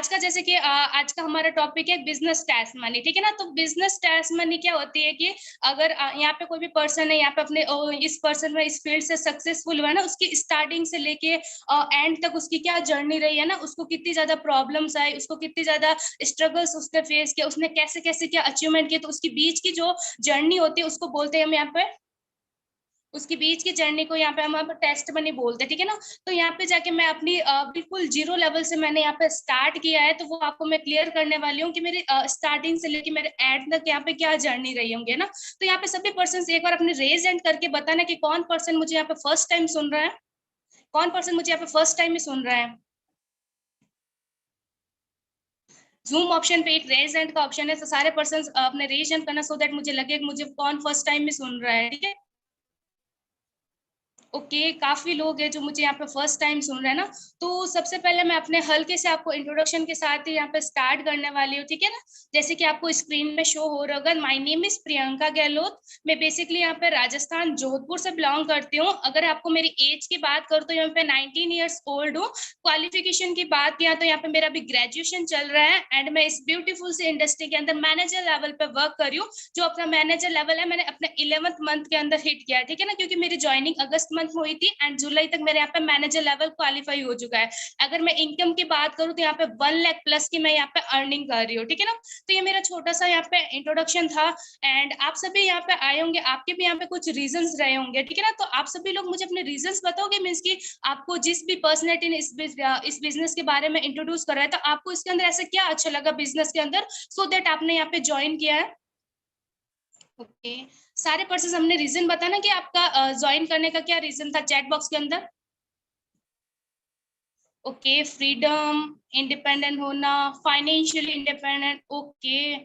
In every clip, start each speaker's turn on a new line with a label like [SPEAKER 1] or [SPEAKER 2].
[SPEAKER 1] आज का जैसे कि आज का हमारा टॉपिक है बिजनेस टैक्स मनी, ठीक है ना। तो बिजनेस टैक्स मनी क्या होती है कि अगर यहाँ पे कोई भी पर्सन है, यहाँ पे अपने इस पर्सन में इस फील्ड से सक्सेसफुल हुआ है ना, उसकी स्टार्टिंग से लेके एंड तक उसकी क्या जर्नी रही है ना, उसको कितनी ज्यादा प्रॉब्लम्स आई, उसको कितनी ज्यादा स्ट्रगल्स उसने फेस किया, उसने कैसे कैसे क्या अचीवमेंट किया, तो उसकी बीच की जो जर्नी होती है उसको बोलते हैं हम यहाँ पे, उसकी बीच की जर्नी को यहाँ पे हम टेस्ट मनी बोलते हैं, ठीक है ना। तो यहाँ पे जाके मैं अपनी बिल्कुल जीरो लेवल से मैंने यहाँ पे स्टार्ट किया है, तो वो आपको मैं क्लियर करने वाली हूँ कि मेरी स्टार्टिंग से लेके मेरे एंड तक यहाँ पे क्या जर्नी रही होंगे ना। तो यहाँ पे सभी पर्सन एक बार अपने रेज एंड करके बताना कि कौन पर्सन मुझे यहाँ पे फर्स्ट टाइम सुन रहा है, कौन पर्सन मुझे यहाँ पे फर्स्ट टाइम ही सुन रहा है। जूम ऑप्शन पे एक रेज एंड का ऑप्शन है, तो सारे पर्सन अपने रेज एंड करना, सो दैट मुझे लगे कि मुझे कौन फर्स्ट टाइम में सुन रहा है, ठीक है। ओके काफी लोग हैं जो मुझे यहाँ पे फर्स्ट टाइम सुन रहे हैं ना। तो सबसे पहले मैं अपने हल्के से आपको इंट्रोडक्शन के साथ ही यहाँ पे स्टार्ट करने वाली हूँ, ठीक है ना। जैसे कि आपको स्क्रीन में शो हो रहा होगा, my name is Priyanka Gehlot. मैं बेसिकली यहाँ पे राजस्थान जोधपुर से बिलोंग करती हूँ। अगर आपको मेरी एज की बात करूँ तो यहाँ पे 19 ईयर्स ओल्ड हूँ। क्वालिफिकेशन की बात किया तो यहाँ पे मेरा अभी ग्रेजुएशन चल रहा है, एंड मैं इस ब्यूटीफुल से इंडस्ट्री के अंदर मैनेजर लेवल पे वर्क कर रही हूँ। जो अपना मैनेजर लेवल है मैंने अपने 11th मंथ के अंदर हिट किया है, ठीक है ना, क्योंकि मेरी ज्वाइनिंग अगस्त मंथ में हुई थी एंड जुलाई तक मेरे यहाँ पे मैनेजर लेवल क्वालिफाई हो चुका है। अगर मैं इनकम की बात करूँ तो यहाँ पे 1 लाख प्लस की मैं यहाँ पे अर्निंग कर रही हूँ, ठीक है ना। तो ये मेरा छोटा सा यहाँ पे इंट्रोडक्शन था, एंड आप सभी यहाँ पे आए होंगे, आपके भी यहाँ पे कुछ रीजंस रहे होंगे, ठीक है ना। तो आप सभी लोग मुझे अपने रीजंस बताओगे, मीन्स की आपको जिस भी पर्सनैलिटी ने इस बिजनेस के बारे में इंट्रोड्यूस करा है, तो आपको इसके अंदर ऐसा क्या अच्छा लगा बिजनेस के अंदर, सो दैट आपने यहाँ पे ज्वाइन किया है। ओके सारे पर्सन हमने रीजन बताना कि आपका ज्वाइन करने का क्या रीजन था चैट बॉक्स के अंदर। ओके फ्रीडम, इंडिपेंडेंट होना, financially independent, okay,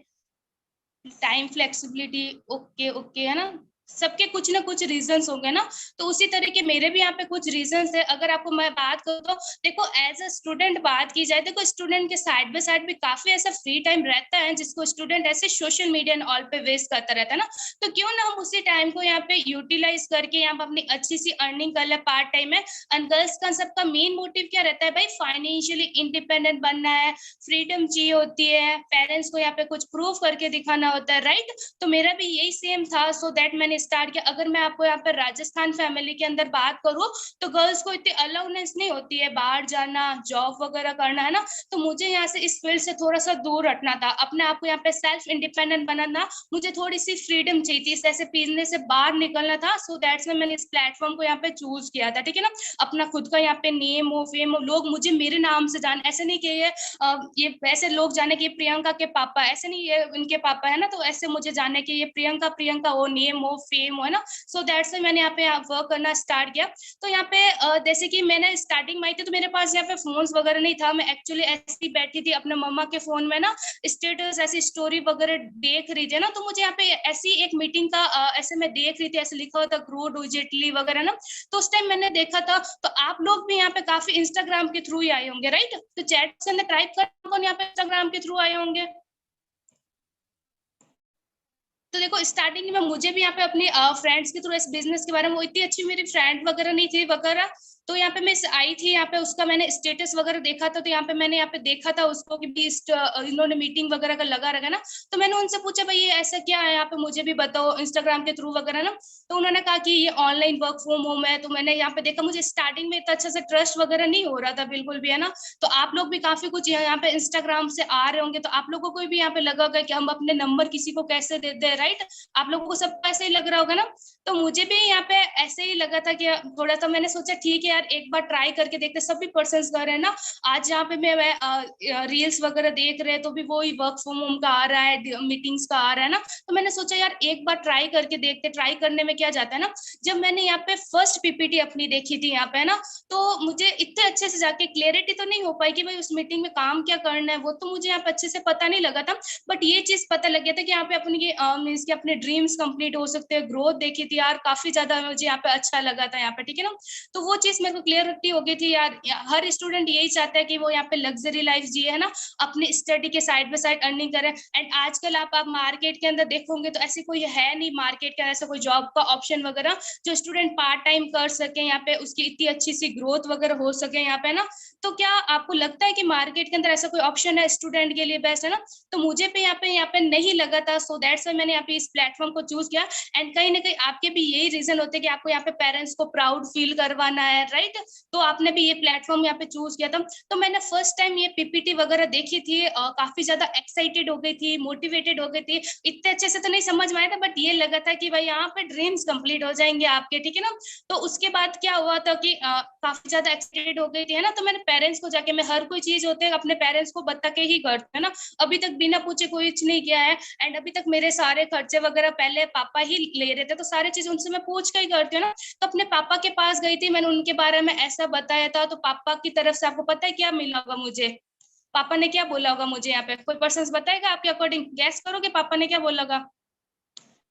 [SPEAKER 1] time flexibility, okay okay, है ना। सबके कुछ ना कुछ रीजंस होंगे ना। तो उसी तरह के मेरे भी यहाँ पे कुछ रीजंस है। अगर आपको मैं बात करूँ तो देखो, एज अ स्टूडेंट बात की जाए, देखो स्टूडेंट के साइड बाय साइड भी काफी ऐसा फ्री टाइम रहता है जिसको स्टूडेंट ऐसे सोशल मीडिया एंड ऑल पे वेस्ट करता रहता है ना। तो क्यों ना हम उसी टाइम को यहाँ पे यूटिलाइज करके यहाँ पे अपनी अच्छी सी अर्निंग कर ले पार्ट टाइम में। एंड गर्ल्स का सबका मेन मोटिव क्या रहता है भाई, फाइनेंशियली इंडिपेंडेंट बनना है, फ्रीडम चाहिए होती है, पेरेंट्स को यहाँ पे कुछ प्रूफ करके दिखाना होता है, राइट। तो मेरा भी यही सेम था, सो दैट मैंने स्टार्ट किया। अगर मैं आपको यहाँ पर राजस्थान फैमिली के अंदर बात करूँ तो गर्ल्स को इतनी अलाउनेस नहीं होती है बाहर जाना, जॉब वगैरह करना, है ना। तो मुझे यहाँ से इस फील्ड से थोड़ा सा दूर हटना था, अपने आप को यहाँ पे सेल्फ इंडिपेंडेंट बनाना, मुझे थोड़ी सी फ्रीडम चाहिए थी, ऐसे पीने से बाहर निकलना था। सो दैट्स मैंने इस प्लेटफॉर्म को यहाँ पे चूज किया था, ठीक है ना। अपना खुद का यहाँ पे नेम हो, फेम हो, लोग मुझे मेरे नाम से जान, ऐसे नहीं कि ये वैसे लोग जाने कि प्रियंका के पापा, ऐसे नहीं ये उनके पापा है ना, तो ऐसे मुझे जाने कि ये प्रियंका प्रियंका हो, नेम हो, फेम हो, है ना। सो दैट्स मैंने यहाँ पे वर्क करना स्टार्ट किया। तो यहाँ पे जैसे कि मैंने स्टार्टिंग में आई थी तो मेरे पास यहाँ पे फोन्स वगैरह नहीं था, मैं एक्चुअली ऐसी बैठी थी अपने मम्मा के फोन में ना, स्टेटस ऐसी स्टोरी वगैरह देख रही थी ना। तो मुझे यहाँ पे ऐसी एक मीटिंग का ऐसे मैं देख रही थी, ऐसे लिखा हुआ था ग्रो डिजिटली वगैरह ना। तो उस टाइम मैंने देखा था। तो आप लोग भी यहाँ पे काफी इंस्टाग्राम के थ्रू ही आए होंगे, राइट। तो चैट के अंदर टाइप कर कौन यहाँ पे इंस्टाग्राम के थ्रू आए होंगे। तो देखो स्टार्टिंग में मुझे भी यहाँ पे अपनी फ्रेंड्स के थ्रू इस बिजनेस के बारे में, वो इतनी अच्छी मेरी फ्रेंड वगैरह नहीं थी वगैरह। तो यहाँ पे मैं आई थी, यहाँ पे उसका मैंने स्टेटस वगैरह देखा था, तो यहाँ पे मैंने यहाँ पे देखा था उसको कि भी इन्होंने मीटिंग वगैरह का लगा रखा ना। तो मैंने उनसे पूछा भाई ये ऐसा क्या है यहाँ पे, मुझे भी बताओ इंस्टाग्राम के थ्रू वगैरह ना। तो उन्होंने कहा कि ये ऑनलाइन वर्क फ्रॉम होम है। तो मैंने यहाँ पे देखा, मुझे स्टार्टिंग में इतना अच्छा से ट्रस्ट वगैरह नहीं हो रहा था बिल्कुल भी, है ना। तो आप लोग भी काफी कुछ यहाँ पे इंस्टाग्राम से आ रहे होंगे, तो आप लोगों को भी यहाँ पे लगा होगा कि हम अपने नंबर किसी को कैसे देते हैं, राइट। आप लोगों को सबको ऐसे ही लग रहा होगा ना। तो मुझे भी यहाँ पे ऐसे ही लगा था कि थोड़ा सा मैंने सोचा ठीक है यार एक बार ट्राई करके देखते, सभी पर्सन कर रहे हैं ना। आज यहाँ पे मैं रील्स वगैरह देख रहे हैं तो भी वही वर्क फ्रॉम होम का आ रहा है, मीटिंग्स का आ रहा है ना। तो मैंने सोचा यार एक बार ट्राई करके देखते, ट्राई करने में क्या जाता है ना। जब मैंने यहाँ पे फर्स्ट पीपीटी अपनी देखी थी यहाँ पे ना, तो मुझे इतने अच्छे से जाके क्लियरिटी तो नहीं हो पाई कि भाई उस मीटिंग में काम क्या करना है, वो तो मुझे यहाँ पे अच्छे से पता नहीं लगा था। बट ये चीज पता लग गया था कि यहाँ पे अपनी मीन्स के अपने ड्रीम्स कंप्लीट हो सकते हैं, ग्रोथ देखी थी कि यार काफी ज्यादा मुझे यहाँ पे अच्छा लगा था यहाँ पे, ठीक है ना। तो वो चीज मेरे को क्लियरिटी हो गई थी यार, हर स्टूडेंट यही चाहता है कि वो यहाँ पे लग्जरी लाइफ जिए, है ना, अपनी स्टडी के साइड बाय साइड अर्निंग करें। एंड आजकल आप मार्केट के अंदर देखोगे तो ऐसी कोई है नहीं मार्केट का ऐसा कोई जॉब का ऑप्शन वगैरह जो स्टूडेंट पार्ट टाइम कर सके, यहाँ पे उसकी इतनी अच्छी सी ग्रोथ वगैरह हो सके यहाँ पे ना। तो क्या आपको लगता है कि मार्केट के अंदर ऐसा कोई ऑप्शन है स्टूडेंट के लिए बेस्ट, है ना? तो मुझे भी यहाँ पे नहीं लगा था, सो दैट्स व्हाई मैंने यहाँ पे इस प्लेटफॉर्म को चूज किया। एंड कहीं ना कहीं आपके भी यही रीजन होते हैं कि आपको यहाँ पे पेरेंट्स को प्राउड फील करवाना है, राइट? तो आपने भी ये प्लेटफॉर्म यहाँ पे चूज किया था। तो मैंने फर्स्ट टाइम ये पीपीटी वगैरह देखी थी, काफी ज्यादा एक्साइटेड हो गई थी, मोटिवेटेड हो गई थी। इतने अच्छे से तो नहीं समझ में आया था, बट ये लगा था कि भाई यहाँ पे ड्रीम्स कंप्लीट हो जाएंगे आपके, ठीक है ना। तो उसके बाद क्या हुआ था कि काफी ज्यादा एक्साइटेड हो गई थी, है ना। तो मैंने पेरेंट्स को जाके, मैं हर कोई चीज होते है अपने पेरेंट्स को बता के ही करती है ना, अभी तक बिना पूछे कुछ नहीं किया है। एंड अभी तक मेरे सारे खर्चे वगैरह पहले पापा ही ले रहे थे, तो सारी चीज उनसे मैं पूछ के ही करती हूँ ना। तो अपने पापा के पास गई थी, मैंने उनके बारे में ऐसा बताया था, तो पापा की तरफ से आपको पता है क्या मिला होगा मुझे? पापा ने क्या बोला होगा मुझे? यहाँ पे कोई पर्सन बताएगा आपके अकॉर्डिंग, गैस करोगे पापा ने क्या बोला होगा?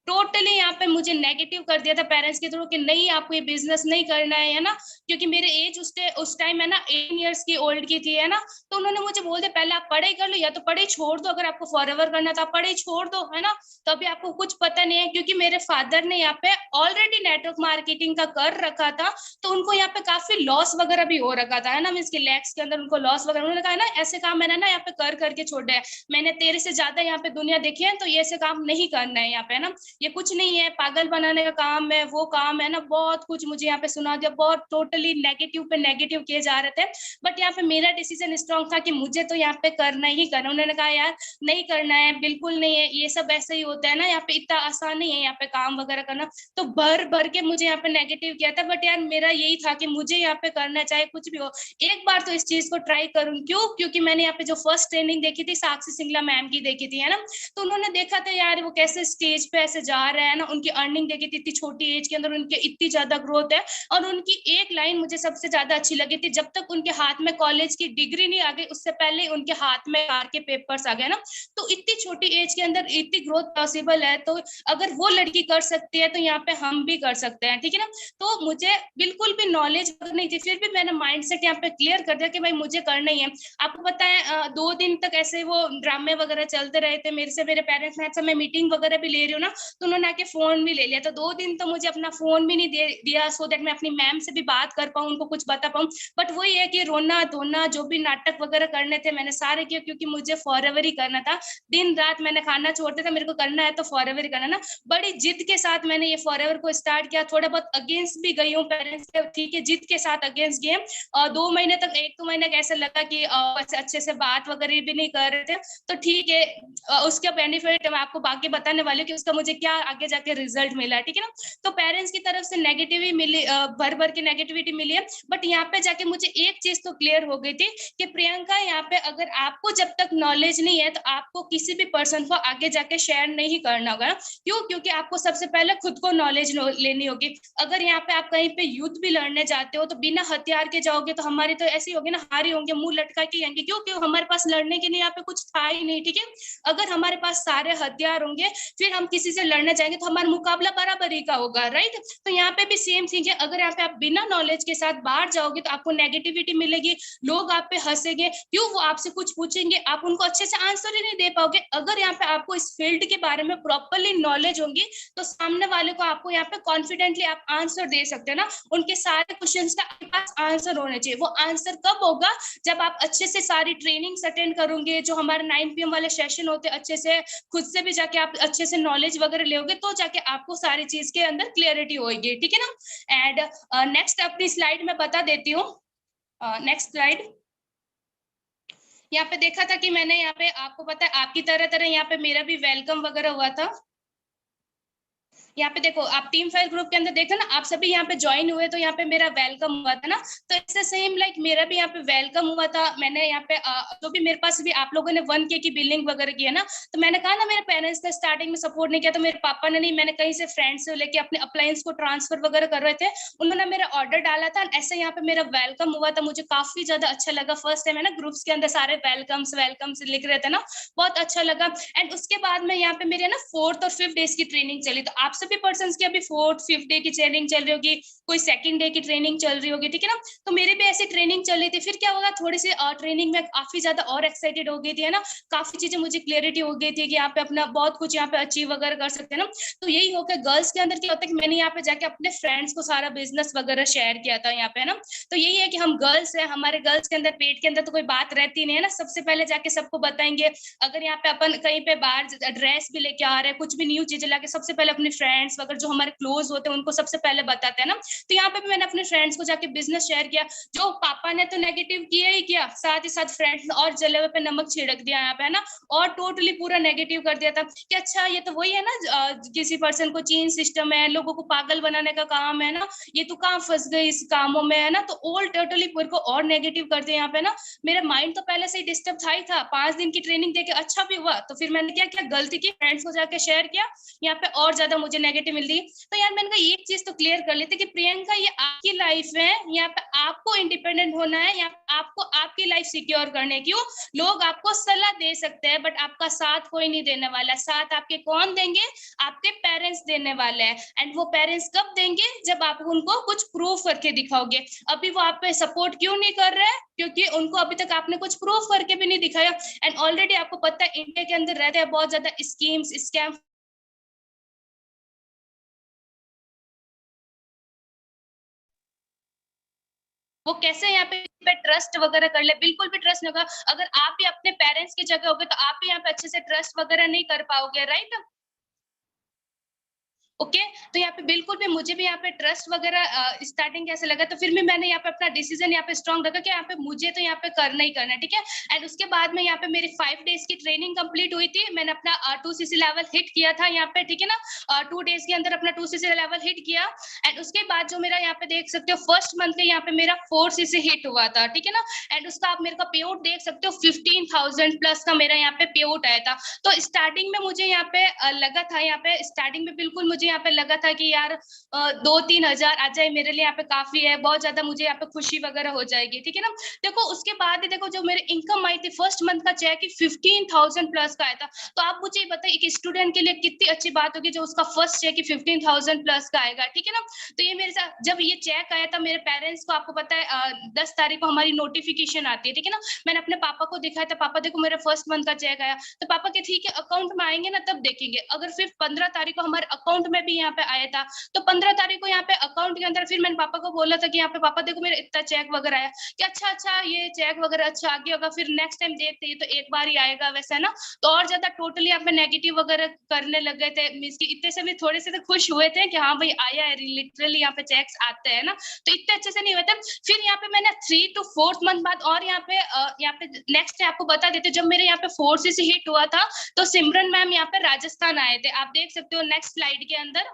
[SPEAKER 1] टोटली यहाँ पे मुझे नेगेटिव कर दिया था पेरेंट्स के थ्रू कि नहीं आपको ये बिजनेस नहीं करना है ना। क्योंकि मेरे एज उस टाइम है ना 8 इयर्स की ओल्ड की थी, है ना। तो उन्होंने मुझे बोल दिया पहले आप पढ़ाई कर लो, या तो पढ़ाई छोड़ दो, अगर आपको फॉरएवर करना था पढ़ाई छोड़ दो, है ना। तो अभी आपको कुछ पता नहीं है, क्योंकि मेरे फादर ने यहाँ पे ऑलरेडी नेटवर्क मार्केटिंग का कर रखा था, तो उनको यहाँ पे काफी लॉस वगैरह भी हो रखा था, है ना। मीन्स की लैक्स के अंदर उनको लॉस वगैरह, उन्होंने कहा है ना ऐसे काम मैंने ना यहाँ पे कर करके छोड़ा है, मैंने तेरे से ज्यादा यहाँ पे दुनिया देखी है, तो ये ऐसे काम नहीं करना है यहाँ पे, है ना। ये कुछ नहीं है, पागल बनाने का काम है, वो काम है ना, बहुत कुछ मुझे यहाँ पे सुना दिया, बहुत टोटली नेगेटिव पे नेगेटिव किए जा रहे थे। बट यहाँ पे मेरा डिसीजन स्ट्रॉन्ग था कि मुझे तो यहाँ पे करना ही करना। उन्होंने कहा यार नहीं करना है, बिल्कुल नहीं है, ये सब ऐसे ही होता है ना, यहाँ पे इतना आसान नहीं है यहाँ पे काम वगैरह करना। तो भर भर के मुझे यहाँ पे नेगेटिव किया था, बट यार मेरा यही था कि मुझे यहाँ पे करना, चाहे कुछ भी हो, एक बार तो इस चीज को ट्राई करूँ। क्यों? क्योंकि मैंने यहाँ पे जो फर्स्ट ट्रेनिंग देखी थी साक्षी सिंगला मैम की देखी थी, है ना। तो उन्होंने देखा था यार वो कैसे स्टेज पे ऐसे जा रहे हैं ना, उनकी अर्निंग देखी थी, इतनी छोटी एज के अंदर उनकी इतनी ज्यादा ग्रोथ है। और उनकी एक लाइन मुझे सबसे ज्यादा अच्छी लगी थी, जब तक उनके हाथ में कॉलेज की डिग्री नहीं आ गई उससे पहले उनके हाथ में कार के पेपर्स आ गए ना। तो इतनी छोटी एज के अंदर इतनी ग्रोथ पॉसिबल है, तो अगर वो लड़की कर सकती है तो यहाँ पे हम भी कर सकते हैं, ठीक है ना। तो मुझे बिल्कुल भी नॉलेज नहीं थी, फिर भी मैंने माइंडसेट यहाँ पे क्लियर कर दिया कि भाई मुझे करना ही है। आपको पता है 2 दिन तक ऐसे वो ड्रामे वगैरह चलते रहे थे मेरे से, मेरे पेरेंट्स ने, अच्छा मैं मीटिंग वगैरह भी ले रही हूँ ना, तो उन्होंने आके फोन भी ले लिया। तो 2 दिन तो मुझे अपना फोन भी नहीं दिया, सो दैट मैं अपनी मैम से भी बात कर पाऊँ, उनको कुछ बता पाऊँ। बट वही है कि रोना धोना जो भी नाटक वगैरह करने थे मैंने सारे किए, क्योंकि मुझे फॉरएवर ही करना था। दिन रात मैंने खाना छोड़ते था, मेरे को करना है तो फॉरएवर ही करना ना। बड़ी जिद के साथ मैंने ये फॉरएवर को स्टार्ट किया, थोड़ा बहुत अगेंस्ट भी गई हूँ पेरेंट्स के, ठीक है, जिद के साथ अगेंस्ट गए। और 2 महीने तक, 1-2 महीने ऐसा लगा कि अच्छे से बात वगैरह भी नहीं कर रहे थे। तो ठीक है, उसका बेनिफिट मैं आपको बाकी बताने वाली हूँ कि उसका मुझे क्या आगे जाके रिजल्ट मिला है, ठीक है ना। तो पेरेंट्स की तरफ से नेगेटिविटी मिली, भर भर के नेगेटिविटी मिली है, बट यहाँ पे जाके मुझे एक चीज तो क्लियर हो गई थी कि प्रियंका यहाँ पे अगर आपको जब तक नॉलेज नहीं है तो आपको किसी भी पर्सन को आगे जाके शेयर नहीं करना होगा। क्यों? क्योंकि आपको सबसे पहले खुद को नॉलेज लेनी होगी। अगर यहाँ पे आप कहीं पे युद्ध भी लड़ने जाते हो तो बिना हथियार के जाओगे तो हमारी तो ऐसी होगी ना, हारी होंगे, मुंह लटका के आएंगे। क्यों? क्यों? हमारे पास लड़ने के लिए यहाँ पे कुछ था ही नहीं, ठीक है। अगर हमारे पास सारे हथियार होंगे फिर हम किसी से लड़ने जाएंगे तो हमारा मुकाबला बराबरी का होगा, राइट। तो यहाँ पे भी सेम थिंग है, अगर यहाँ पे आप बिना नॉलेज के साथ बाहर जाओगे तो आपको नेगेटिविटी मिलेगी, लोग आप पे हंसेंगे। क्यों? वो आपसे कुछ पूछेंगे, आप उनको अच्छे से आंसर ही नहीं दे पाओगे। अगर यहाँ पे आपको इस फील्ड के बारे में प्रॉपरली नॉलेज होगी तो सामने वाले को आपको यहाँ पे कॉन्फिडेंटली आप आंसर दे सकते हैं ना। उनके सारे क्वेश्चंस का आपके पास आंसर होने चाहिए। वो आंसर कब होगा? जब आप अच्छे से सारी ट्रेनिंग्स अटेंड करोगे, जो हमारे 9 PM वाले सेशन होते हैं, अच्छे से खुद से भी जाके आप अच्छे से नॉलेज वगैरह लोगे, तो जाके आपको सारी चीज के अंदर क्लियरिटी होगी, ठीक है ना। एंड नेक्स्ट अपनी स्लाइड में बता देती हूँ, नेक्स्ट स्लाइड। यहाँ पे देखा था कि मैंने यहाँ पे, आपको पता है आपकी तरह तरह यहाँ पे मेरा भी वेलकम वगैरह हुआ था। यहाँ पे देखो, आप टीम 5 ग्रुप के अंदर देखो ना, आप सभी यहाँ पे ज्वाइन हुए तो यहाँ पे मेरा वेलकम हुआ था ना। तो इससे सेम लाइक मेरा भी यहाँ पे वेलकम हुआ था। मैंने यहाँ पे जो भी मेरे पास भी आप लोगों ने 1K की बिलिंग वगैरह की है ना, तो मैंने कहा ना मेरे पेरेंट्स ने स्टार्टिंग में सपोर्ट नहीं किया, तो मेरे पापा ने नहीं, मैंने कहीं से फ्रेंड से लेके अपने अप्लायंस को ट्रांसफर वगैरह कर रहे थे, उन्होंने मेरा ऑर्डर डाला था, ऐसे यहाँ पे मेरा वेलकम हुआ था। मुझे काफी ज्यादा अच्छा लगा। फर्स्ट टाइम है ना ग्रुप्स के अंदर सारे वेलकम्स वेलकम्स लिख रहे थे ना, बहुत अच्छा लगा। एंड उसके बाद में यहाँ पे मेरे ना 4th और 5th डेज की ट्रेनिंग चली। तो आप सभी पर्सन की अभी 4th 5th डे की ट्रेनिंग चल रही होगी, कोई 2nd डे की ट्रेनिंग चल रही होगी, ठीक है ना। तो मेरी भी ऐसी ट्रेनिंग चल रही थी। फिर क्या होगा, थोड़ी सी ट्रेनिंग में काफी ज्यादा और एक्साइटेड हो गई थी, है ना, काफी चीजें मुझे क्लियरिटी हो गई थी कि यहाँ पे अपना बहुत कुछ यहाँ पे अचीव वगैरह कर सकते हैं ना। तो यही हो गया। गर्ल्स के अंदर क्या होता है कि मैंने यहाँ पे जाके अपने फ्रेंड्स को सारा बिजनेस वगैरह शेयर किया था यहाँ पे, है ना। तो यही है कि हम गर्ल्स है, हमारे गर्ल्स के अंदर पेट के अंदर तो कोई बात रहती नहीं है ना, सबसे पहले जाके सबको बताएंगे। अगर यहाँ पे अपन कहीं पे बाहर ड्रेस भी लेके आ रहे हैं, कुछ भी न्यू चीजें लाके, सबसे पहले अपने फ्रेंड्स वगैरह जो हमारे क्लोज होते हैं उनको सबसे पहले बताते हैं ना। तो यहाँ पे भी मैंने अपने फ्रेंड्स को जाके बिजनेस शेयर किया। जो पापा ने तो नेगेटिव किया ही किया, साथ ही साथ फ्रेंड्स और जले हुए पे नमक छिड़क दिया यहाँ पे, है ना, और टोटली पूरा नेगेटिव कर दिया था कि अच्छा ये तो वही है ना, किसी पर्सन को चेन सिस्टम है, लोगों को पागल बनाने का काम है ना, ये तो कहाँ फंस गई इस कामों में, है ना। तो ऑल टोटली पूरे को और नेगेटिव कर दिया यहाँ पे ना। मेरा माइंड तो पहले से ही डिस्टर्ब था ही था। 5 दिन की ट्रेनिंग देके अच्छा भी हुआ, तो फिर मैंने क्या क्या गलती की, फ्रेंड्स को जाके शेयर किया, यहाँ पे और ज्यादा मुझे नेगेटिव मिल रही। तो यार मैंने कहा एक चीज तो क्लियर कर लेते कि प्रियंका ये आपकी लाइफ है, यहाँ पे आपको इंडिपेंडेंट होना है, यहाँ आपको आपकी लाइफ सिक्योर करने की। लोग आपको सलाह दे सकते हैं बट आपका साथ कोई नहीं देने वाला। साथ आपके कौन देंगे, आपके पेरेंट्स देने वाले हैं। एंड वो पेरेंट्स कब देंगे, जब आप उनको कुछ प्रूफ करके दिखाओगे। अभी वो आप पे सपोर्ट क्यों नहीं कर रहे हैं, क्योंकि उनको अभी तक आपने कुछ प्रूफ करके भी नहीं दिखाया। एंड ऑलरेडी आपको पता है इंडिया के अंदर रहते हैं बहुत ज्यादा स्कीम्स, स्कैम। वो कैसे यहाँ पे ट्रस्ट वगैरह कर ले, बिल्कुल भी ट्रस्ट नहीं होगा। अगर आप भी अपने पेरेंट्स की जगह होगे तो आप भी यहाँ पे अच्छे से ट्रस्ट वगैरह नहीं कर पाओगे, राइट। ओके। तो यहाँ पे बिल्कुल भी मुझे भी यहाँ पे ट्रस्ट वगैरह स्टार्टिंग कैसे लगा, तो फिर भी मैंने यहाँ पे अपना डिसीजन यहाँ पे स्ट्रॉन्ग रखा कि यहाँ पे मुझे तो यहाँ पे करना ही करना है, ठीक है। एंड उसके बाद में यहाँ पे मेरी 5 डेज की ट्रेनिंग कंप्लीट हुई थी। मैंने अपना 2cc लेवल हिट किया था यहाँ पे, ठीक है ना। 2 डेज के अंदर अपना 2cc लेवल हिट किया। एंड उसके बाद जो मेरा यहाँ पे देख सकते हो फर्स्ट मंथ के यहाँ पे मेरा 4cc हिट हुआ था, ठीक है ना। एंड उसका आप मेरे का पे आउट देख सकते हो, 15,000 प्लस का मेरा यहाँ पे पे आउट आया था। तो स्टार्टिंग में मुझे यहाँ पे लगा था, यहाँ पे स्टार्टिंग में बिल्कुल मुझे यहाँ पे लगा था कि यार 2-3 हजार आ जाए मेरे लिए यहाँ पे काफी है, बहुत ज्यादा मुझे यहाँ पे खुशी वगैरह हो जाएगी, ठीक है ना। देखो उसके बाद ही देखो जो मेरे इनकम आई थी फर्स्ट मंथ का चेक ही 15,000 प्लस का आया था। तो आप मुझे बताइए एक स्टूडेंट के लिए कितनी अच्छी बात होगी जो उसका फर्स्ट चेक ही 15,000 प्लस का आएगा, ठीक है ना। तो ये मेरे साथ जब ये चेक आया था, मेरे पेरेंट्स को आपको पता है 10 तारीख को हमारी नोटिफिकेशन आती है, ठीक है ना। मैंने अपने पापा को दिखाया था, पापा देखो मेरा फर्स्ट मंथ का चेक आया। तो पापा के ठीक है अकाउंट में आएंगे ना तब देखेंगे। अगर फिर 15 तारीख को हमारे अकाउंट में भी यहाँ पे आया था, तो 15 तारीख को यहाँ पे अकाउंट के अंदर फिर मैंने पापा को बोला था कि यहाँ पे पापा देखो मेरा इतना चेक वगैरह आया, कि अच्छा अच्छा ये चेक वगैरह अच्छा आ गया होगा, फिर नेक्स्ट टाइम देखते ये तो एक बार ही आएगा वैसा ना। तो और ज्यादा टोटली यहाँ पे नेगेटिव वगैरह करने लग गए थे। मीन्स की इतने से भी थोड़े से तो खुश हुए थे कि हाँ भाई आया है, लिटरली यहाँ पे चेक्स आते हैं ना। तो इतने अच्छे से नहीं हुए थे। फिर यहाँ पे मैंने 3 to 4th मंथ बाद और यहाँ पे नेक्स्ट आपको बता देते, जब मेरे यहाँ पे 4cc हिट हुआ था तो सिमरन मैम यहाँ पे राजस्थान आए थे। आप देख सकते हो नेक्स्ट स्लाइड के अंदर,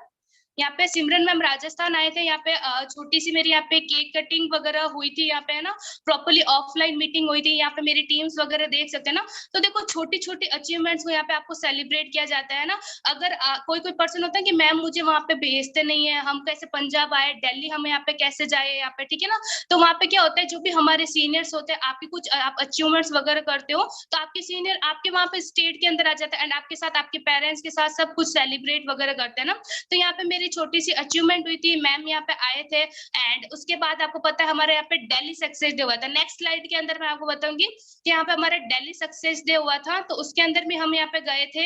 [SPEAKER 1] यहाँ पे सिमरन मैम राजस्थान आए थे। यहाँ पे छोटी सी मेरी यहाँ पे केक कटिंग वगैरह हुई थी, यहाँ पे है ना प्रॉपर्ली ऑफलाइन मीटिंग हुई थी। यहाँ पे मेरी टीम्स वगैरह देख सकते हैं ना। तो देखो छोटी छोटी अचीवमेंट्स को यहाँ पे आपको सेलिब्रेट किया जाता है ना। अगर कोई कोई पर्सन होता है कि मैम मुझे वहां पे भेजते नहीं है, हम कैसे पंजाब आए, दिल्ली हम यहाँ पे कैसे जाए यहाँ पे, ठीक है ना। तो वहाँ पे क्या होता है, जो भी हमारे सीनियर्स होते हैं, आपकी कुछ आप अचीवमेंट्स वगैरह करते हो तो आपके सीनियर आपके वहाँ पे स्टेट के अंदर आ जाता है एंड आपके साथ आपके पेरेंट्स के साथ सब कुछ सेलिब्रेट वगैरह करते हैं ना। तो यहाँ पे मेरी छोटी सी अचीवमेंट हुई थी, मैम यहाँ पे आए थे। एंड उसके बाद आपको पता है हमारे यहाँ पे दिल्ली सक्सेस डे हुआ था। नेक्स्ट स्लाइड के अंदर मैं आपको बताऊंगी कि यहाँ पे हमारा दिल्ली सक्सेस डे हुआ था। तो उसके अंदर भी हम यहाँ पे गए थे,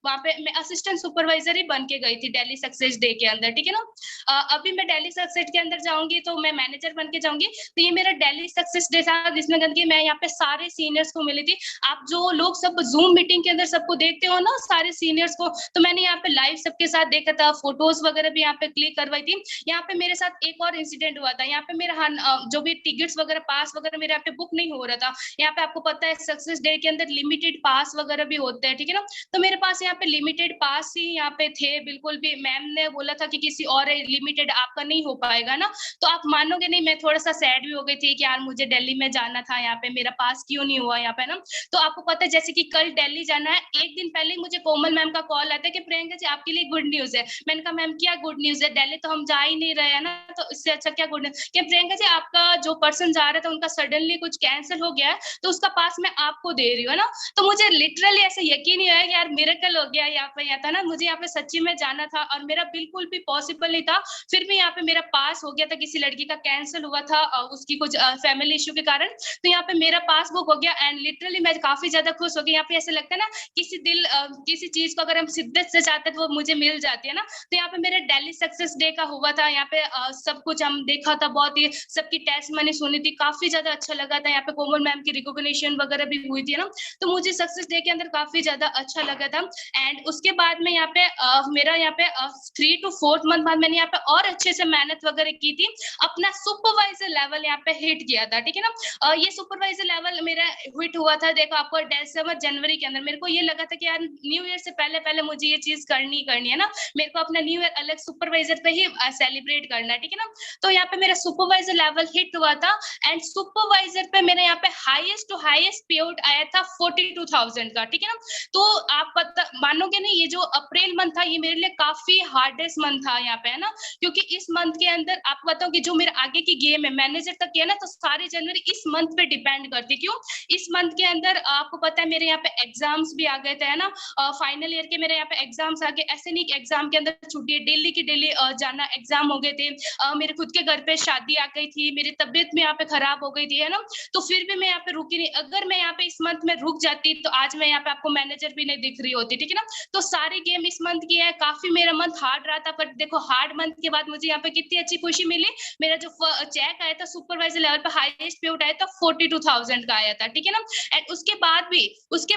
[SPEAKER 1] वहाँ पे मैं असिस्टेंट सुपरवाइजर ही बन के गई थी दिल्ली सक्सेस डे के अंदर, ठीक है ना। अभी मैं दिल्ली सक्सेस के अंदर जाऊंगी तो मैं मैनेजर बन के जाऊंगी। तो ये मेरा दिल्ली सक्सेस डे था जिसमें मैं यहाँ पे सारे सीनियर्स को मिली थी। आप जो लोग सब जूम मीटिंग के अंदर सबको देखते हो ना सारे सीनियर्स को, तो मैंने यहाँ पे लाइव सबके साथ देखा था, फोटोज वगैरह भी यहाँ पे क्लिक करवाई थी। यहाँ पे मेरे साथ एक और इंसिडेंट हुआ था। यहाँ पे मेरा जो भी टिकट्स वगैरह पास वगैरह मेरे यहाँ पे बुक नहीं हो रहा था। यहाँ पे आपको पता है सक्सेस डे के अंदर लिमिटेड पास वगैरह भी होते हैं, ठीक है ना। तो मेरे पास यहाँ पे लिमिटेड पास ही यहाँ पे थे बिल्कुल भी। मैम ने बोला था कि किसी और लिमिटेड आपका नहीं हो पाएगा ना। तो आप मानोगे नहीं, मैं थोड़ा सा सैड भी हो गई थी कि यार मुझे दिल्ली में जाना था, यहाँ पे मेरा पास क्यों नहीं हुआ यहाँ पे ना। तो आपको पता है जैसे कि कल दिल्ली जाना है, एक दिन पहले ही मुझे कोमल मैम का कॉल आता है कि प्रियंका जी आपके लिए गुड न्यूज है। मैंने कहा मैम क्या गुड न्यूज है, दिल्ली तो हम जा ही नहीं रहे हैं ना, तो इससे अच्छा क्या गुड न्यूज। क्या प्रियंका जी, आपका जो पर्सन जा रहा था उनका सडनली कुछ कैंसिल हो गया है, तो उसका पास मैं आपको दे रही हूँ ना। तो मुझे लिटरली ऐसे यकीन नहीं आया कि यार मिरेकल हो गया यहाँ पे, यहाँ था ना, मुझे यहाँ पे सच्ची में जाना था और मेरा बिल्कुल भी पॉसिबल नहीं था, फिर भी यहाँ पे मेरा पास हो गया था। किसी लड़की का कैंसिल हुआ था उसकी कुछ फैमिली इशू के कारण, तो यहाँ पे मेरा पास बुक हो गया। एंड लिटरली मैं काफी ज्यादा खुश हो गई। यहाँ पे ऐसे लगता है ना, किसी चीज को अगर हम शिद्दत से चाहते हैं तो वो मुझे मिल जाती है ना। तो यहाँ पे मेरा दिल्ली सक्सेस डे का हुआ था, यहाँ पे सब कुछ हम देखा था, बहुत ही सबकी टेस्ट मैंने सुनी थी, काफी ज्यादा अच्छा लगा था। यहाँ पे कोमल मैम की रिकॉग्निशन वगैरह भी हुई थी ना, तो मुझे सक्सेस डे के अंदर काफी ज्यादा अच्छा लगा था। एंड उसके बाद में यहाँ पे मेरा यहाँ पे 3 to 4 मंथ बाद मैंने यहाँ पे और अच्छे से मेहनत वगैरह की थी, अपना सुपरवाइजर लेवल यहाँ पे हिट किया था, ठीक है ना। ये सुपरवाइजर लेवल मेरा हिट हुआ था, देखो आपको दिसंबर जनवरी के अंदर। मेरे को ये लगा था कि यार न्यू ईयर से पहले पहले मुझे ये चीज करनी है ना, मेरे को अपना न्यू ईयर अलग सुपरवाइजर पे ही सेलिब्रेट करना है, ठीक है ना। तो यहाँ पे मेरा सुपरवाइजर लेवल हिट हुआ था एंड सुपरवाइजर पे मेरे यहाँ पे हाईएस्ट टू हाईएस्ट पे आउट आया था 42,000 का, ठीक है ना। तो आप पता मानोगे नहीं, ये जो अप्रैल मंथ था ये मेरे लिए काफी हार्डेस्ट मंथ था यहाँ पे, है ना, क्योंकि इस मंथ के अंदर आपको बताऊं कि जो मेरे आगे की गेम है मैनेजर तक किया ना, तो सारी जनवरी इस मंथ पे डिपेंड करती। क्यों? इस मंथ के अंदर आपको पता है मेरे यहाँ पे एग्जाम्स भी आ गए थे, है ना, फाइनल ईयर के मेरे यहाँ पे एग्जाम्स आ गए। ऐसे नहीं कि एग्जाम के अंदर छुट्टी है, डेली की डेली जाना, एग्जाम हो गए थे। मेरे खुद के घर पे शादी आ गई थी, मेरी तबियत में यहाँ पे खराब हो गई थी, है ना, तो फिर भी मैं यहाँ पे रुकी नहीं। अगर मैं यहाँ पे इस मंथ में रुक जाती तो आज मैं यहाँ पे आपको मैनेजर भी नहीं दिख रही होती, ठीक है ना। तो सारी गेम इस मंथ की है, काफी मेरा मंथ हार्ड रहा था, पर देखो हार्ड मंथ के बाद मुझे यहाँ पे कितनी अच्छी खुशी मिली। मेरा जो चेक आया था सुपरवाइजर लेवल पे हाईएस्ट पे आउट आया था 42,000 का आया था, ठीक है ना। एंड उसके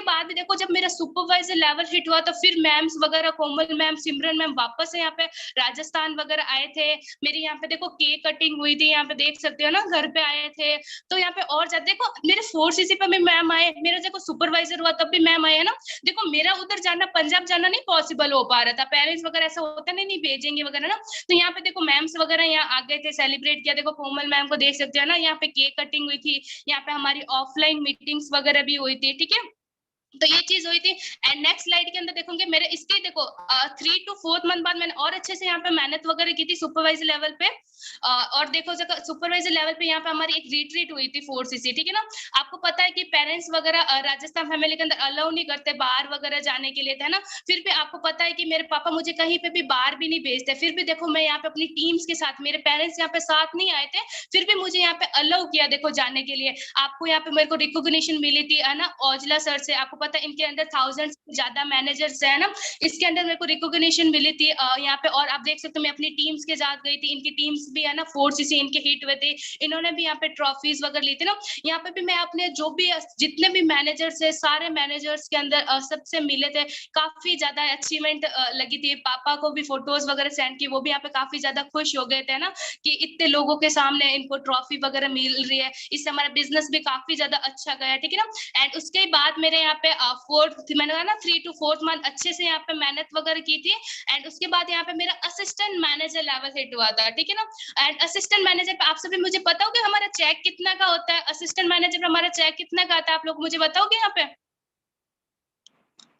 [SPEAKER 1] बाद भी देखो जब मेरा सुपरवाइजर लेवल हिट हुआ तो फिर मैम्स वगैरह, कोमल मैम, सिमरन मैम वापस से यहाँ पे राजस्थान वगैरह आए थे। मेरे यहाँ पे देखो केक कटिंग हुई थी, यहाँ पे देख सकते हो ना, घर पे आए थे। तो यहाँ पे और ज्यादा देखो मेरे 4cc पे भी मैम आए, मेरा देखो सुपरवाइजर हुआ तब भी मैम आए, है ना। देखो मेरा उधर जाना, पंजाब जाना नहीं पॉसिबल हो पा रहा था, पेरेंट्स वगैरह ऐसा होता नहीं भेजेंगे वगैरह ना। तो यहाँ पे देखो मैम्स वगैरह यहाँ आ गए थे, सेलिब्रेट किया। देखो कोमल मैम को देख सकते हो ना, यहाँ पे केक कटिंग हुई थी, यहाँ पे हमारी ऑफलाइन मीटिंग्स वगैरह भी हुई थी, ठीक है। तो ये चीज हुई थी। एंड नेक्स्ट स्लाइड के अंदर देखोगे मेरे इसके देखो 3 to 4 मंथ बाद मैंने और अच्छे से यहाँ पे मेहनत वगैरह की थी सुपरवाइजर लेवल पे। और देखो सुपरवाइजर लेवल पे यहाँ पे हमारी एक रिट्रीट हुई थी 4cc, ठीक है ना। आपको पता है कि पेरेंट्स वगैरह राजस्थान फैमिली के अंदर अलाउ नहीं करते बाहर वगैरह जाने के लिए, है ना। फिर भी आपको पता है कि मेरे पापा मुझे कहीं पे भी बाहर भी नहीं भेजते, फिर भी देखो मैं यहाँ पे अपनी टीम्स के साथ, मेरे पेरेंट्स यहाँ पे साथ नहीं आए थे, फिर भी मुझे यहाँ पे अलाउ किया देखो जाने के लिए। आपको यहाँ पे मेरे को रिकॉग्निशन मिली थी, है ना, औजला सर से। आपको पता है इनके अंदर 1000 से ज्यादा मैनेजर्स है ना, इसके अंदर मेरे को रिकॉग्निशन मिली थी यहाँ पे। और आप देख सकते हो मैं अपनी टीम्स के साथ गई थी, इनकी टीम्स भी है ना 4cc इनके हिट हुए थे, इन्होंने भी यहाँ पे ट्रॉफीज वगैरह ली थी ना। यहाँ पे भी मैं अपने जो भी जितने भी मैनेजर्स है, सारे मैनेजर्स के अंदर सबसे मिले थे, काफी ज्यादा अचीवमेंट लगी थी। पापा को भी फोटोज वगैरह सेंड की, वो भी यहाँ पे काफी ज्यादा खुश हो गए थे ना, कि इतने लोगों के सामने इनको ट्रॉफी वगैरह मिल रही है, इससे हमारा बिजनेस भी काफी ज्यादा अच्छा गया, ठीक है ना। एंड उसके बाद मेरे यहाँ पे मैंने कहा ना 3 to 4 मंथ अच्छे से यहाँ पे मेहनत वगैरह की थी। एंड उसके बाद यहाँ पे मेरा असिस्टेंट मैनेजर लेवल हिट हुआ था, ठीक है ना। एंड असिस्टेंट मैनेजर पे आप सभी मुझे बताओ कि हमारा चेक कितना का होता है, असिस्टेंट मैनेजर पे हमारा चेक कितना का आता है, आप लोग मुझे बताओगे यहाँ पे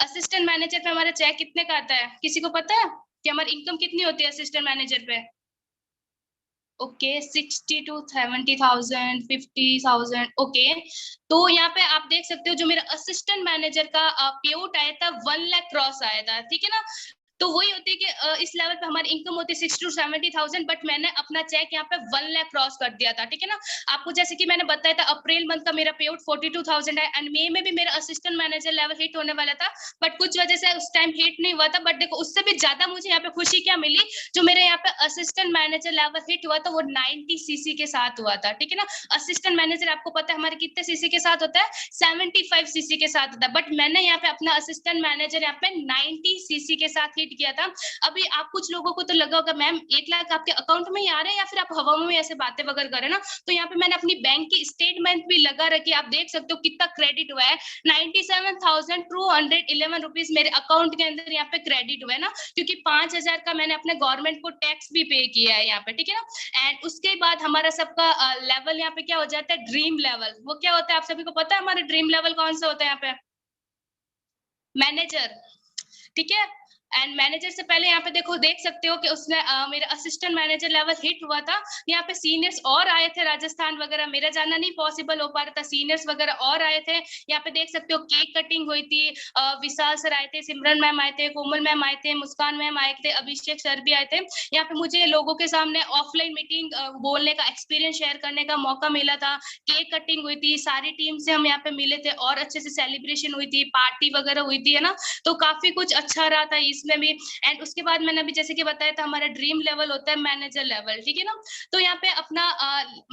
[SPEAKER 1] असिस्टेंट मैनेजर पे हमारा चेक कितने का आता है, किसी को पता है कि हमारी इनकम कितनी होती है असिस्टेंट मैनेजर पे? Okay 60 to 70,000, 50,000। ओके, तो यहाँ पे आप देख सकते हो जो मेरा असिस्टेंट मैनेजर का पे आउट आया था 1 लाख क्रॉस आया था, ठीक है ना। तो वही होती है कि इस लेवल पे हमारी इनकम होती है 60 to 70,000, बट मैंने अपना चेक यहाँ पे 1 लाख क्रॉस कर दिया था, ठीक है ना। आपको जैसे कि मैंने बताया था अप्रैल मंथ का मेरा पे आउट 42,000 है, एंड मई में भी मेरा असिस्टेंट मैनेजर लेवल हिट होने वाला था, बट कुछ वजह से उस टाइम हिट नहीं हुआ था। बट देखो उससे भी ज्यादा मुझे यहाँ पे खुशी क्या मिली, जो मेरे यहाँ पे असिस्टेंट मैनेजर लेवल हिट हुआ था वो 90cc के साथ हुआ था, ठीक है ना। असिस्टेंट मैनेजर आपको पता है हमारे कितने सीसी के साथ होता है, 75cc के साथ होता है, बट मैंने यहाँ पे अपना असिस्टेंट मैनेजर यहाँ पे 90cc के साथ हिट किया था। अभी आप कुछ लोगों को तो लगा होगा मैम 1 लाख आपके अकाउंट में ही आ रहे हैं या फिर आप हवा में ऐसे बातें वगैरह कर रहे हैं ना, तो यहाँ पे मैंने अपनी बैंक की स्टेटमेंट भी लगा रखी, आप देख सकते हो कितना क्रेडिट हुआ है, 97,211 रुपीज मेरे अकाउंट के अंदर यहाँ पे क्रेडिट हुआ है ना, क्योंकि 5,000 का मैंने अपने गवर्नमेंट को टैक्स भी पे किया है यहाँ पे, ठीक है ना। एंड उसके बाद हमारा सबका लेवल यहाँ पे क्या हो जाता है, ड्रीम लेवल। वो क्या होता है आप सभी को पता है हमारा ड्रीम लेवल कौन सा होता है यहाँ पे? मैनेजर, ठीक है। एंड मैनेजर से पहले यहाँ पे देखो देख सकते हो कि उसने मेरा असिस्टेंट मैनेजर लेवल हिट हुआ था। यहाँ पे सीनियर्स और आए थे राजस्थान वगैरह, मेरा जाना नहीं पॉसिबल हो पा रहा था, सीनियर्स वगैरह और आए थे। यहाँ पे देख सकते हो केक कटिंग हुई थी, विशाल सर आए थे, सिमरन मैम आए थे, कोमल मैम आए थे, मुस्कान मैम आए थे, अभिषेक सर भी आए थे। यहाँ पे मुझे लोगों के सामने ऑफलाइन मीटिंग बोलने का एक्सपीरियंस शेयर करने का मौका मिला था। केक कटिंग हुई थी, सारी टीम से हम यहाँ पे मिले थे और अच्छे से सेलिब्रेशन हुई थी, पार्टी वगैरह हुई थी, है ना। तो काफी कुछ अच्छा रहा था इसमें भी। एंड उसके बाद मैंने अभी जैसे कि बताया था, हमारा ड्रीम लेवल होता है मैनेजर लेवल, ठीक है ना। तो यहाँ पे अपना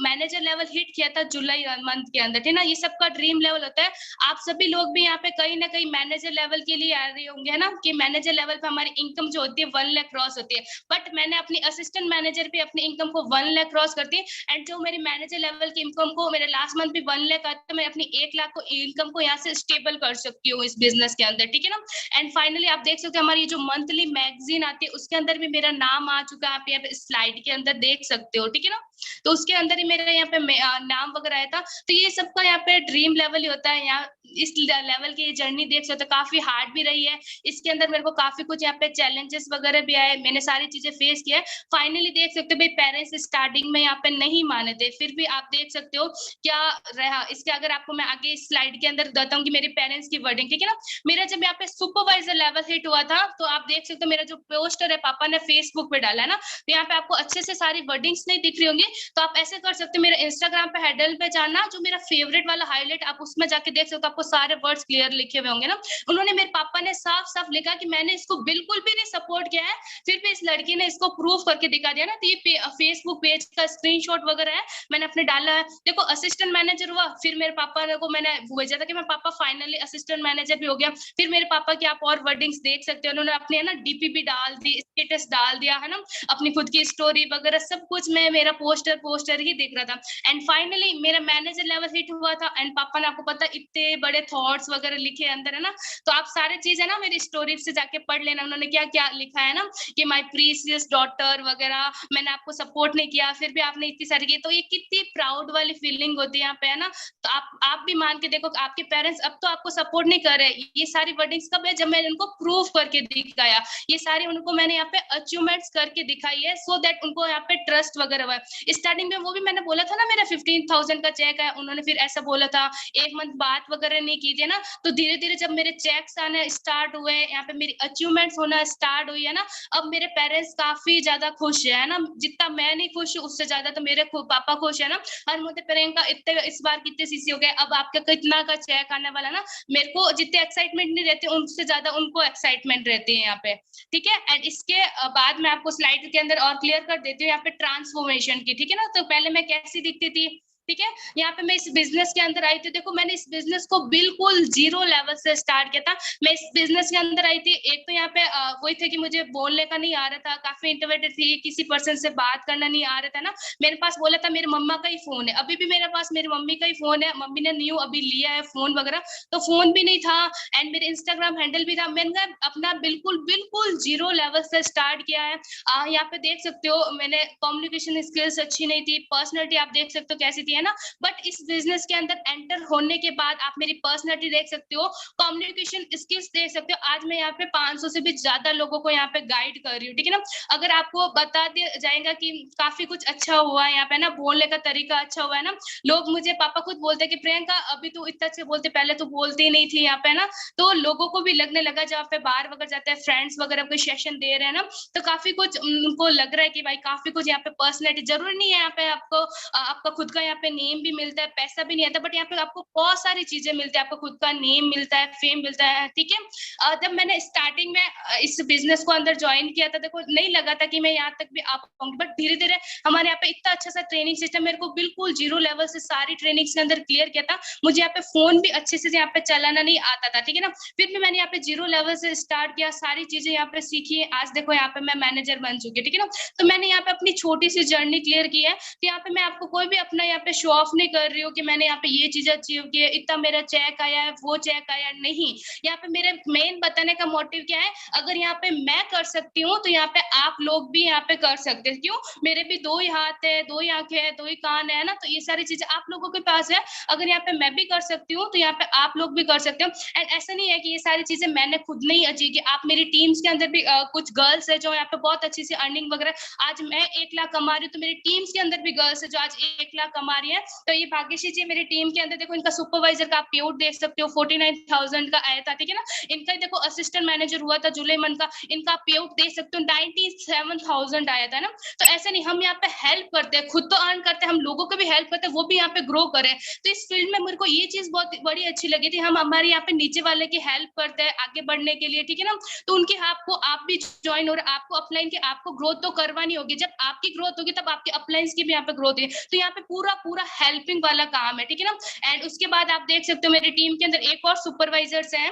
[SPEAKER 1] मैनेजर लेवल हिट किया था जुलाई मंथ के अंदर, ठीक है ना। ये सबका ड्रीम लेवल होता है। आप सभी लोग भी यहाँ पे कहीं ना कहीं मैनेजर लेवल के लिए आ रहे होंगे, है ना, कि मैनेजर लेवल पे हमारी इनकम जो होती है 1 लाख क्रॉस होती है। बट मैंने अपनी असिस्टेंट मैनेजर पे अपनी इनकम को 1 लाख क्रॉस करती है। एंड जो मेरी मैनेजर लेवल की इनकम को मेरे लास्ट मंथ भी 1 लाख आता है, मैं अपनी 1 लाख को इनकम को यहाँ से स्टेबल कर सकती हूँ इस बिजनेस के अंदर, ठीक है ना। एंड फाइनली आप देख सकते हो हमारी जो मंथली मैगजीन आती है उसके अंदर भी मेरा नाम आ चुका है, आप यहाँ पे स्लाइड के अंदर देख सकते हो, ठीक है ना। तो उसके अंदर ही मेरा यहाँ पे नाम वगैरह आया था। तो ये सबका यहाँ पे ड्रीम लेवल ही होता है। यहाँ इस लेवल की जर्नी देख सकते हो, काफी हार्ड भी रही है। इसके अंदर मेरे को काफी कुछ यहाँ पे चैलेंजेस वगैरह भी आए, मैंने सारी चीजें फेस किया है। फाइनली देख सकते हो भाई, पेरेंट्स स्टार्टिंग में यहाँ पे नहीं माने थे, फिर भी आप देख सकते हो क्या रहा इसके। अगर आपको मैं आगे स्लाइड के अंदर बताता हूँ कि मेरे पेरेंट्स की वर्डिंग, ठीक है ना। मेरा जब यहाँ पे सुपरवाइजर लेवल हिट हुआ था, तो आप देख सकते हो मेरा जो पोस्टर है पापा ने फेसबुक पे डाला है ना, तो यहाँ पे आपको अच्छे से सारी वर्डिंग्स नहीं दिख रही होंगी। तो आप ऐसे कर सकते हो, मेरे इंस्टाग्राम पे हैंडल पे जाना, जो मेरा फेवरेट वाला हाईलाइट आप उसमें जाके देख सकते हो, आपको सारे वर्ड्स क्लियर लिखे हुए होंगे ना। उन्होंने, मेरे पापा ने साफ साफ लिखा कि मैंने इसको बिल्कुल भी नहीं सपोर्ट किया है, फिर भी इस लड़की ने इसको प्रूव करके दिखा दिया ना। तो ये फेसबुक पेज का स्क्रीनशॉट वगैरह है, मैंने अपने डाला है। देखो असिस्टेंट मैनेजर हुआ, फिर मेरे पापा को मैंने भेजा था कि मैं पापा फाइनली असिस्टेंट मैनेजर भी हो गया। फिर मेरे पापा की आप और वर्डिंग्स देख सकते हो, उन्होंने अपनी है ना डीपी भी डाल दी, स्टेटस डाल दिया, है ना, अपनी खुद की स्टोरी वगैरह सब कुछ में मेरा पोस्टर ही दिख रहा था। एंड फाइनली मेरा मैनेजर लेवल हिट हुआ था। एंड पापा ने, आपको पता, इतने बड़े थॉट्स वगैरह लिखे अंदर, है ना। तो आप सारे चीज है ना मेरी स्टोरी से जाके पढ़ लेना, उन्होंने क्या क्या लिखा है ना, कि माय प्रीसियस डॉटर वगैरह, मैंने आपको सपोर्ट नहीं किया फिर भी आपने इतनी सारी की। तो ये कितनी प्राउड वाली फीलिंग होती है यहाँ पे, है ना। तो आप भी मान के देखो, आपके पेरेंट्स अब तो आपको सपोर्ट नहीं कर रहे। ये सारी वर्डिंग्स कब है, जब मैंने उनको प्रूफ करके दिखाया। ये सारी उनको मैंने यहाँ पे अचीवमेंट्स करके दिखाई है, सो दैट उनको यहाँ पे ट्रस्ट वगैरह हुआ। स्टार्टिंग में वो भी मैंने बोला था ना मेरा 15,000 का चेक है, उन्होंने फिर ऐसा बोला था, 1 मंथ बात वगैरह नहीं की थी ना। तो धीरे धीरे जब मेरे चेक्स आने स्टार्ट हुए, यहाँ पे मेरी अचीवमेंट्स होना स्टार्ट हुई, है ना, अब मेरे पेरेंट्स काफी ज्यादा खुश है ना। जितना मैं नहीं खुश हूँ उससे ज्यादा तो मेरे पापा खुश है ना। और मुझे प्रियंका इतने इस बार कितने सीसी हो गए, अब आपका कितना का चेक आने वाला ना। मेरे को जितने एक्साइटमेंट नहीं रहती उनसे ज्यादा उनको एक्साइटमेंट रहती है यहाँ पे, ठीक है। एंड इसके बाद मैं आपको स्लाइड के अंदर और क्लियर कर देती हूँ यहाँ पे ट्रांसफॉर्मेशन की, ठीक है ना। तो पहले मैं कैसी दिखती थी, ठीक है। यहाँ पे मैं इस बिजनेस के अंदर आई थी, देखो मैंने इस बिजनेस को बिल्कुल 0 लेवल से स्टार्ट किया था। मैं इस बिजनेस के अंदर आई थी, एक तो यहाँ पे वही थे कि मुझे बोलने का नहीं आ रहा था, काफी इंट्रोवर्टेड थी, किसी पर्सन से बात करना नहीं आ रहा था ना। मेरे पास बोला था मेरी मम्मा का ही फोन है, अभी भी मेरे पास मेरी मम्मी का ही फोन है, मम्मी ने न्यू अभी लिया है फोन वगैरह, तो फोन भी नहीं था। एंड मेरे इंस्टाग्राम हैंडल भी था। मैंने अपना बिल्कुल बिल्कुल 0 लेवल से स्टार्ट किया है। यहाँ पे देख सकते हो मैंने कम्युनिकेशन स्किल्स अच्छी नहीं थी, पर्सनैलिटी आप देख सकते हो कैसी थी, है ना। बट इस बिजनेस के अंदर एंटर होने के बाद आप मेरी पर्सनैलिटी देख सकते हो, कम्युनिकेशन स्किल्स देख सकते हो। आज मैं यहाँ पे 500 से भी ज्यादा लोगों को यहाँ पे गाइड कर रही हूँ, ठीक है ना। अगर आपको बता दिया जाएगा कि काफी कुछ अच्छा हुआ है यहाँ पे ना, बोलने का तरीका अच्छा हुआ है ना। लोग मुझे, पापा खुद बोलते हैं कि प्रियंका अभी तो इतना अच्छे बोलते, पहले तो बोलते ही नहीं थी यहाँ पे ना। तो लोगों को भी लगने लगा, जब आप पे बाहर वगैरह जाते हैं, फ्रेंड्स वगैरह कोई सेशन दे रहे हैं ना, तो काफी कुछ उनको लग रहा है कि भाई काफी कुछ यहाँ पे पर्सनैलिटी, जरूरी नहीं है यहाँ पे आपको आपका खुद का यहाँ पे नेम भी मिलता है, पैसा भी नहीं आता, बट यहाँ पे आपको बहुत सारी चीजें मिलती है, आपको खुद का नेम मिलता है, फेम मिलता है, ठीक है। जब मैंने स्टार्टिंग में इस बिजनेस को अंदर ज्वाइन किया था, देखो नहीं लगा था कि मैं यहाँ तक भी आ पाऊंगी, बट धीरे धीरे हमारे यहाँ पे इतना अच्छा सा ट्रेनिंग सिस्टम, मेरे को बिल्कुल 0 लेवल से सारी ट्रेनिंग के अंदर क्लियर किया था। मुझे यहाँ पे फोन भी अच्छे से यहाँ पे चलाना नहीं आता था, ठीक है ना। फिर भी मैंने यहाँ पे 0 लेवल से स्टार्ट किया, सारी चीजें यहाँ पे सीखी है। आज देखो यहाँ पे मैं मैनेजर बन चुकी, ठीक है ना। तो मैंने यहाँ पे अपनी छोटी सी जर्नी क्लियर की है। तो यहाँ पे मैं आपको कोई भी अपना यहाँ पे शो ऑफ नहीं कर रही हूँ कि मैंने यहाँ पे ये चीज अचीव की है, इतना मेरा चेक आया है, वो चेक आया नहीं। यहाँ पे मेरे मेन बताने का मोटिव क्या है, अगर यहाँ पे मैं कर सकती हूँ तो यहाँ पे आप लोग भी यहाँ पे कर सकते हैं। क्यों? मेरे भी 2 ही हाथ है, 2 ही आंखें है, 2 ही कान है ना, तो ये सारी चीजें आप लोगों के पास है। अगर यहाँ पे मैं भी कर सकती हूँ तो यहाँ पे आप लोग भी कर सकते हो। एंड ऐसा नहीं है कि ये सारी चीजें मैंने खुद नहीं अचीव की, आप मेरी टीम्स के अंदर भी कुछ गर्ल्स है जो यहाँ पे बहुत अच्छी सी अर्निंग वगैरह, आज मैं 1 लाख कमा रही हूँ तो मेरी टीम्स के अंदर भी गर्ल्स है जो आज 1 लाख कमा रही है। तो ये भाग्यश्री जी मेरी टीम के अंदर देखो, इनका सुपरवाइजर का आप पेआउट देख सकते हो 49,000 का आया था, ठीक है ना। इनका देखो असिस्टेंट मैनेजर हुआ था जुलाई मंथ का, इनका पेआउट देख सकते हो 97,000 आया था ना। तो ऐसा नहीं, हम यहाँ पे हेल्प करते हैं, खुद तो अर्न करते हैं, हम लोगों को भी हेल्प करते हैं, वो भी यहाँ पे ग्रो करें। तो इस फील्ड में मेरे को ये चीज बहुत बड़ी अच्छी लगी थी, हम हमारे यहाँ पे नीचे वाले की हेल्प करते हैं आगे बढ़ने के लिए, ठीक है ना। तो उनके आपको आप भी ज्वाइन हो रहे, आपको अपलाइन की आपको ग्रोथ तो करवानी होगी, जब आपकी ग्रोथ होगी तब आपके अपलाइंस की भी यहाँ पे ग्रोथ है। तो यहाँ पे पूरा पूरा हेल्पिंग वाला काम है, ठीक है ना। एंड उसके बाद आप देख सकते हो मेरी टीम के अंदर एक और सुपरवाइजर्स हैं।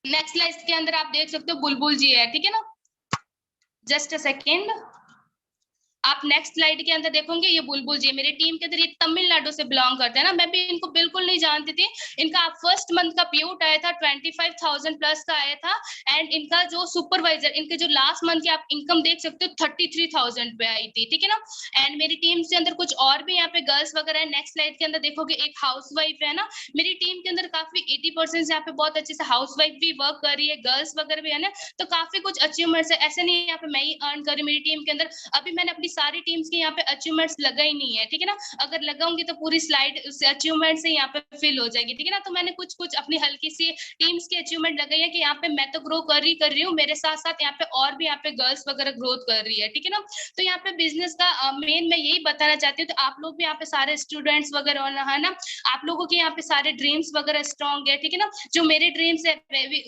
[SPEAKER 1] नेक्स्ट स्लाइड के अंदर आप देख सकते हो बुलबुल जी है, ठीक है ना। जस्ट अ सेकेंड, आप नेक्स्ट स्लाइड के अंदर देखोगे ये बुलबुल जी मेरी टीम के अंदर, ये तमिलनाडु से बिलोंग करते हैं ना। मैं भी इनको बिल्कुल नहीं जानती थी। इनका फर्स्ट मंथ का पेआउट आया था 25,000 प्लस का आया था। एंड इनका जो सुपरवाइजर, इनके जो लास्ट मंथ की आप इनकम देख सकते हो 33,000 पे आई थी, ठीक है ना। एंड मेरी टीम के अंदर कुछ और भी यहाँ पे गर्ल्स वगैरह है। नेक्स्ट स्लाइड के अंदर देखोगे एक हाउस वाइफ है ना। मेरी टीम के अंदर काफी 80% यहाँ पे बहुत अच्छे से हाउस वाइफ भी वर्क कर रही है, गर्ल्स वगैरह भी है ना। तो काफी कुछ अचीवमेंट्स है, ऐसे नहीं यहाँ पे मैं ही अर्न कर रही हूँ। मेरी टीम के अंदर अभी मैंने अपनी सारी टीम्स के यहाँ पे अचीवमेंट्स लगा ही नहीं है, ठीक है ना। अगर लगाऊंगी तो पूरी स्लाइड उस अचीवमेंट से यहाँ पे फिल हो जाएगी, ठीक है ना। तो मैंने कुछ कुछ अपनी हल्की सी टीम्स की अचीवमेंट लगाई है कि यहाँ पे मैं तो ग्रो कर रही हूँ, मेरे साथ साथ यहाँ पे और भी यहाँ पे गर्ल्स वगैरह ग्रोथ कर रही है, ठीक है ना। तो यहाँ पे बिजनेस का मेन मैं यही बताना चाहती हूँ। तो आप लोग भी यहाँ पे सारे स्टूडेंट्स वगैरह है ना, आप लोगों के यहाँ पे सारे ड्रीम्स वगैरह स्ट्रॉन्ग है, ठीक है ना। जो मेरे ड्रीम्स है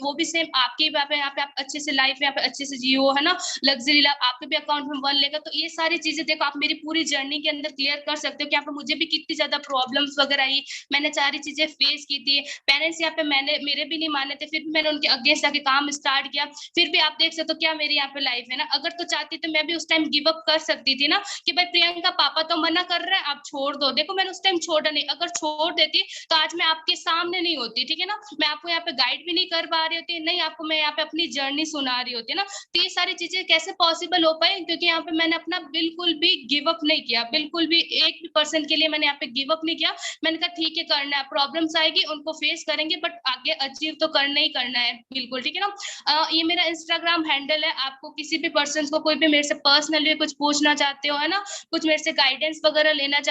[SPEAKER 1] वो भी सेम आपके यहाँ पे आप अच्छे से लाइफ यहाँ पे अच्छे से जियो, है ना। लग्जरी लाइफ आपके भी अकाउंट में 1 लेगा। तो ये सारी चीजें देखो आप मेरी पूरी जर्नी के अंदर क्लियर कर सकते हो कि यहाँ पे मुझे भी कितनी ज्यादा प्रॉब्लम्स वगैरह आई, मैंने सारी चीजें फेस की थी। पेरेंट्स यहाँ पे मेरे भी नहीं माने थे, फिर भी मैंने उनके अगेंस्ट आके काम स्टार्ट किया। फिर भी आप देख सकते हो क्या मेरी यहाँ पे लाइफ है ना। अगर तो चाहती तो मैं भी उस टाइम गिव अप कर सकती थी ना, कि भाई प्रियंका पापा तो मना कर रहे हैं, आप छोड़ दो। देखो मैंने उस टाइम छोड़ा नहीं, अगर छोड़ देती तो आज मैं आपके सामने नहीं होती, ठीक है ना। मैं आपको यहाँ पे गाइड भी नहीं कर पा रही होती, नहीं आपको मैं यहाँ पे अपनी जर्नी सुना रही होती ना। तो ये सारी चीजें कैसे पॉसिबल हो पाई, क्योंकि यहाँ पे मैंने अपना बिल्कुल भी गिव अप नहीं किया, बिल्कुल भी 1% के लिए मैंने यहाँ पे गिव अप नहीं किया। मैंने कहा ठीक है करना है, प्रॉब्लम्स आएगी उनको फेस करेंगे, बट आगे अचीव तो करना ही करना है, बिल्कुल, ठीक है ना। ये मेरा इंस्टाग्राम हैंडल है, आपको किसी भी पर्सन को कोई भी मेरे से पर्सनली कुछ पूछना चाहते हो, है ना, कुछ मेरे से गाइडेंस वगैरह लेना चाहते